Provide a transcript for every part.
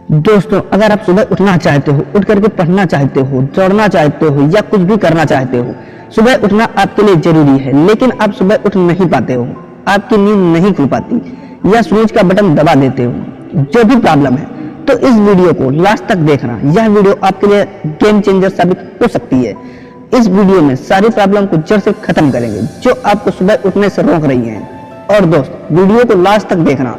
दोस्तों, अगर आप सुबह उठना चाहते हो, उठ करके पढ़ना चाहते हो, दौड़ना चाहते हो या कुछ भी करना चाहते हो, सुबह उठना आपके लिए जरूरी है, लेकिन आप सुबह उठ नहीं पाते हो, आपकी नींद नहीं खुल पाती या स्नूज का बटन दबा देते हो, जो भी प्रॉब्लम है, तो इस वीडियो को लास्ट तक देखना। यह वीडियो आपके लिए गेम चेंजर साबित हो सकती है। इस वीडियो में सारी प्रॉब्लम को जड़ से खत्म करेंगे जो आपको सुबह उठने से रोक रही हैं। और दोस्त, वीडियो को लास्ट तक देखना,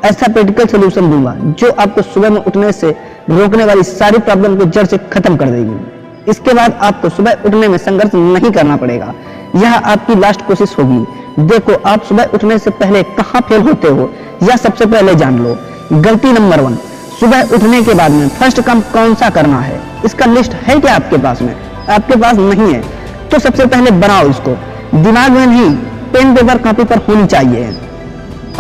ऐसा प्रैक्टिकल सोल्यूशन दूंगा जो आपको सुबह में उठने से रोकने वाली सारी प्रॉब्लम को जड़ से खत्म कर देगी। इसके बाद आपको सुबह उठने में संघर्ष नहीं करना पड़ेगा। यह आपकी लास्ट कोशिश होगी। देखो, आप सुबह उठने से पहले कहां फेल होते हो या सबसे पहले जान लो। गलती नंबर 1, सुबह उठने के बाद में फर्स्ट काम कौन सा करना है, इसका लिस्ट है क्या आपके पास में? आपके पास नहीं है तो सबसे पहले बनाओ इसको। दिमाग में नहीं, पेन पेपर कॉपी पर होनी चाहिए।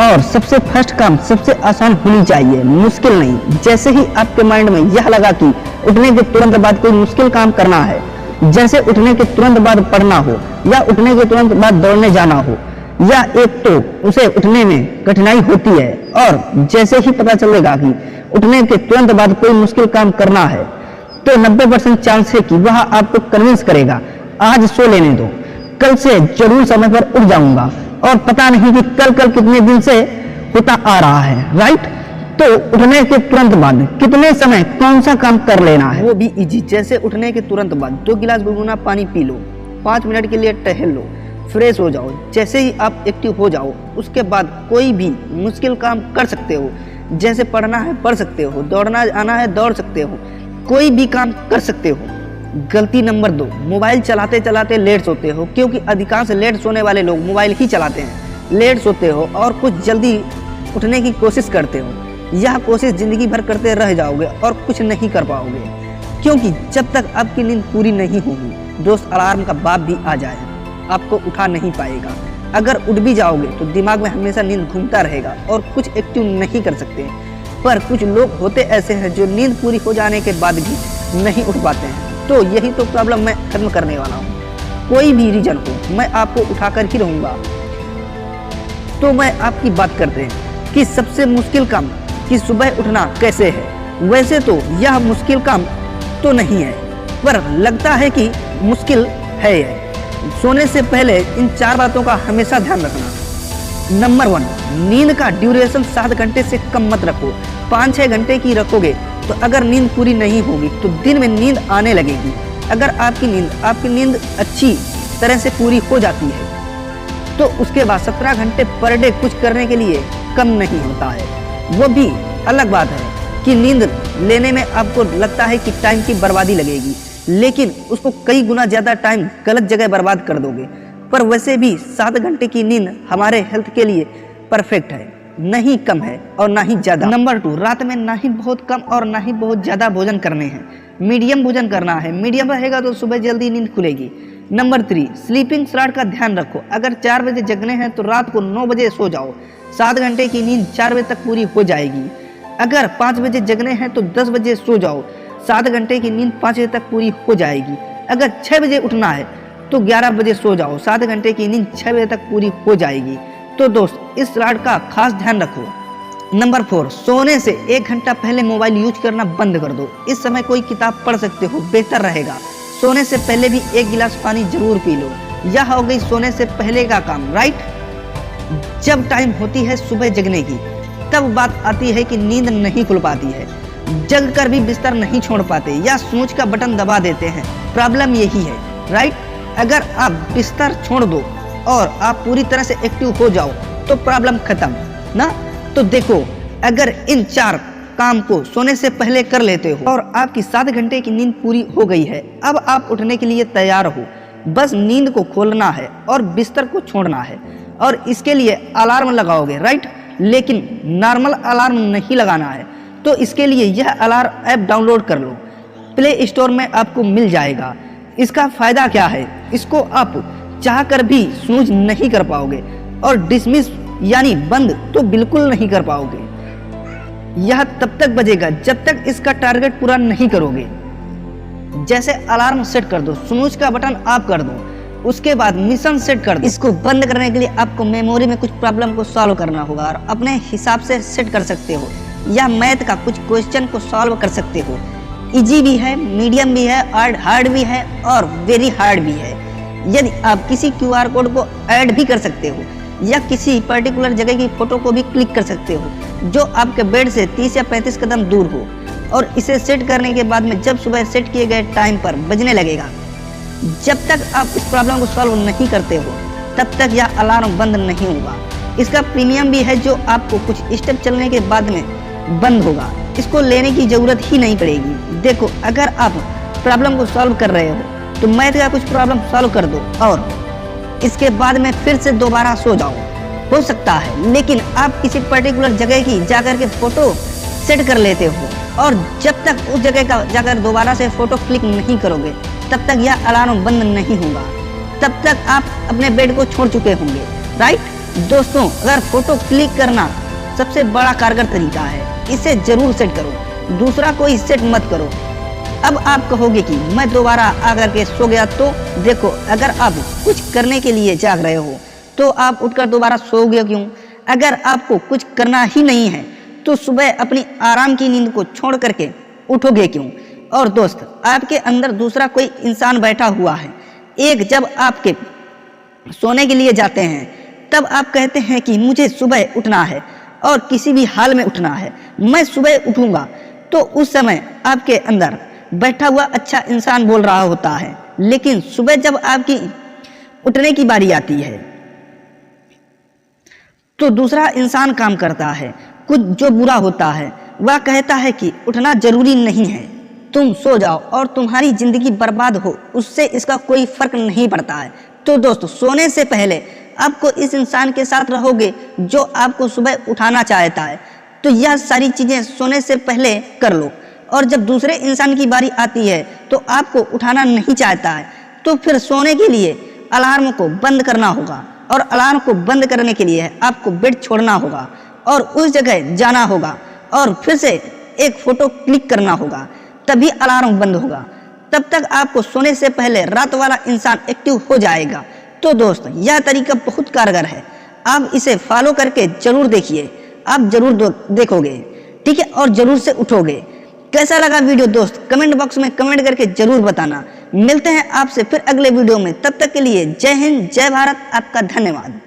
और सबसे फर्स्ट काम सबसे आसान होनी चाहिए, मुश्किल नहीं। जैसे ही आपके माइंड में यह लगा कि उठने के तुरंत बाद कोई मुश्किल काम करना है, जैसे उठने के तुरंत बाद पढ़ना हो या उठने के तुरंत बाद दौड़ने जाना हो, या एक तो उसे उठने में कठिनाई होती है, और जैसे ही पता चलेगा कि उठने के तुरंत बाद कोई मुश्किल काम करना है, तो 90% चांस है कि वह आपको कन्विंस करेगा, आज सो लेने दो, कल से जरूर समय पर उठ जाऊंगा। और पता नहीं कि कल कितने दिन से होता आ रहा है, राइट? तो उठने के तुरंत बाद कितने समय कौन सा काम कर लेना है, वो भी इजी। जैसे उठने के तुरंत बाद 2 गिलास गुनगुना पानी पी लो, 5 मिनट के लिए टहल लो, फ्रेश हो जाओ। जैसे ही आप एक्टिव हो जाओ, उसके बाद कोई भी मुश्किल काम कर सकते हो। जैसे पढ़ना है पढ़ सकते हो, दौड़ना आना है दौड़ सकते हो, कोई भी काम कर सकते हो। गलती नंबर 2, मोबाइल चलाते चलाते लेट सोते हो, क्योंकि अधिकांश लेट सोने वाले लोग मोबाइल ही चलाते हैं। लेट सोते हो और कुछ जल्दी उठने की कोशिश करते हो। यह कोशिश जिंदगी भर करते रह जाओगे और कुछ नहीं कर पाओगे, क्योंकि जब तक आपकी नींद पूरी नहीं होगी, दोस्त, अलार्म का बाप भी आ जाए आपको उठा नहीं पाएगा। अगर उठ भी जाओगे तो दिमाग में हमेशा नींद घूमता रहेगा और कुछ एक्टिव नहीं कर सकते। पर कुछ लोग होते ऐसे हैं जो नींद पूरी हो जाने के बाद भी नहीं उठ पाते हैं। तो यही तो प्रॉब्लम मैं खत्म करने वाला हूँ। कोई भी रीजन हो, मैं आपको उठाकर ही रहूँगा। तो मैं आपकी बात करते हैं कि सबसे मुश्किल काम कि सुबह उठना कैसे है। वैसे तो यह मुश्किल काम तो नहीं है, पर लगता है कि मुश्किल है। सोने से पहले इन 4 बातों का हमेशा ध्यान रखना। नंबर 1, नींद का ड्यूरेशन 7 घंटे से कम मत रखो। 5-6 घंटे की रखोगे तो अगर नींद पूरी नहीं होगी तो दिन में नींद आने लगेगी। अगर आपकी नींद अच्छी तरह से पूरी हो जाती है तो उसके बाद 17 घंटे पर डे कुछ करने के लिए कम नहीं होता है। वो भी अलग बात है कि नींद लेने में आपको लगता है कि टाइम की बर्बादी लगेगी, लेकिन उसको कई गुना ज़्यादा टाइम गलत जगह बर्बाद कर दोगे। पर वैसे भी 7 घंटे की नींद हमारे हेल्थ के लिए परफेक्ट है, नहीं कम है और ना ही ज़्यादा। नंबर 2, रात में ना ही बहुत कम और ना ही बहुत ज़्यादा भोजन करने हैं, मीडियम भोजन करना है। मीडियम रहेगा तो सुबह जल्दी नींद खुलेगी। नंबर 3, स्लीपिंग स्लॉट का ध्यान रखो। अगर 4 बजे जगने हैं तो रात को 9 बजे सो जाओ। 7 घंटे की नींद 4 बजे तक पूरी हो जाएगी। अगर 5 बजे जगने हैं तो 10 बजे सो जाओ। 7 घंटे की नींद 5 बजे तक पूरी हो जाएगी। अगर 6 बजे उठना है तो 11 बजे सो जाओ। 7 घंटे की नींद 6 बजे तक पूरी हो जाएगी। तो दोस्त, इस स्लॉट का खास ध्यान रखो। नंबर 4, सोने से 1 घंटा पहले मोबाइल यूज करना बंद कर दो। इस समय कोई किताब पढ़ सकते हो, बेहतर रहेगा। सोने से पहले भी 1 गिलास पानी जरूर पी लो। यह हो गई सोने से पहले का काम, राइट? जब टाइम होती है सुबह जगने की, तब बात आती है कि नींद नहीं खुल पाती है, जग कर भी बिस्तर नहीं छोड़ पाते या स्नूज का बटन दबा देते हैं। प्रॉब्लम यही है, राइट? अगर आप बिस्तर छोड़ दो और आप पूरी तरह से एक्टिव हो जाओ तो प्रॉब्लम खत्म ना। तो देखो, अगर इन 4 काम को सोने से पहले कर लेते हो और आपकी 7 घंटे की नींद पूरी हो गई है, अब आप उठने के लिए तैयार हो। बस नींद को खोलना है और बिस्तर को छोड़ना है, और इसके लिए अलार्म लगाओगे, राइट? लेकिन नॉर्मल अलार्म नहीं लगाना है। तो इसके लिए यह अलार्म ऐप डाउनलोड कर लो, प्ले स्टोर में आपको मिल जाएगा। इसका फ़ायदा क्या है? इसको आप चाह कर भी स्नूज नहीं कर पाओगे और डिसमिस यानी बंद तो बिल्कुल नहीं कर पाओगे। यह तब तक बजेगा जब तक इसका टारगेट पूरा नहीं करोगे। जैसे अलार्म सेट कर दो, स्नूज का बटन ऑफ कर दो, उसके बाद मिशन सेट कर दो। इसको बंद करने के लिए आपको मेमोरी में कुछ प्रॉब्लम को सॉल्व करना होगा और अपने हिसाब से सेट कर सकते हो। या मैथ का कुछ क्वेश्चन को सॉल्व कर सकते हो। इजी भी है, मीडियम भी है, हार्ड भी है और वेरी हार्ड भी है। यदि आप किसी QR कोड को ऐड भी कर सकते हो या किसी पर्टिकुलर जगह की फोटो को भी क्लिक कर सकते हो जो आपके बेड से 30 या 35 कदम दूर हो, और इसे सेट करने के बाद में जब सुबह सेट किए गए टाइम पर बजने लगेगा, जब तक आप इस प्रॉब्लम को सॉल्व नहीं करते हो तब तक यह अलार्म बंद नहीं होगा। इसका प्रीमियम भी है जो आपको कुछ स्टेप चलने के बाद में बंद होगा। इसको लेने की जरूरत ही नहीं पड़ेगी। देखो, अगर आप प्रॉब्लम को सॉल्व कर रहे हो तो मैथ का कुछ प्रॉब्लम सॉल्व कर दो और इसके बाद में फिर से दोबारा सो जाओ, हो सकता है। लेकिन आप किसी पर्टिकुलर जगह की जाकर के फोटो सेट कर लेते हो और जब तक उस जगह का जाकर दोबारा से फोटो क्लिक नहीं करोगे तब तक यह अलार्म बंद नहीं होगा। तब तक आप अपने बेड को छोड़ चुके होंगे, राइट दोस्तों। अगर फोटो क्लिक करना सबसे बड़ा कारगर तरीका है, इसे जरूर सेट करो, दूसरा कोई सेट मत करो। अब आप कहोगे कि मैं दोबारा आकर के सो गया, तो देखो, अगर आप कुछ करने के लिए जाग रहे हो तो आप उठकर दोबारा सोओगे क्यों? अगर आपको कुछ करना ही नहीं है तो सुबह अपनी आराम की नींद को छोड़ करके उठोगे क्यों? और दोस्त, आपके अंदर दूसरा कोई इंसान बैठा हुआ है। जब आपके सोने के लिए जाते हैं तब आप कहते हैं कि मुझे सुबह उठना है और किसी भी हाल में उठना है, मैं सुबह उठूंगा। तो उस समय आपके अंदर बैठा हुआ अच्छा इंसान बोल रहा होता है, लेकिन सुबह जब आपकी उठने की बारी आती है तो दूसरा इंसान काम करता है, कुछ जो बुरा होता है। वह कहता है कि उठना जरूरी नहीं है, तुम सो जाओ और तुम्हारी जिंदगी बर्बाद हो, उससे इसका कोई फर्क नहीं पड़ता है। तो दोस्त, सोने से पहले आपको इस इंसान के साथ रहोगे जो आपको सुबह उठाना चाहता है, तो यह सारी चीजें सोने से पहले कर लो। और जब दूसरे इंसान की बारी आती है तो आपको उठाना नहीं चाहता है, तो फिर सोने के लिए अलार्म को बंद करना होगा, और अलार्म को बंद करने के लिए आपको बेड छोड़ना होगा और उस जगह जाना होगा और फिर से एक फोटो क्लिक करना होगा, तभी अलार्म बंद होगा। तब तक आपको सोने से पहले रात वाला इंसान एक्टिव हो जाएगा। तो दोस्त, यह तरीका बहुत कारगर है, आप इसे फॉलो करके जरूर देखिए, आप जरूर देखोगे, ठीक है, और जरूर से उठोगे। कैसा लगा वीडियो दोस्त, कमेंट बॉक्स में कमेंट करके जरूर बताना। मिलते हैं आपसे फिर अगले वीडियो में, तब तक के लिए जय हिंद, जय भारत, आपका धन्यवाद।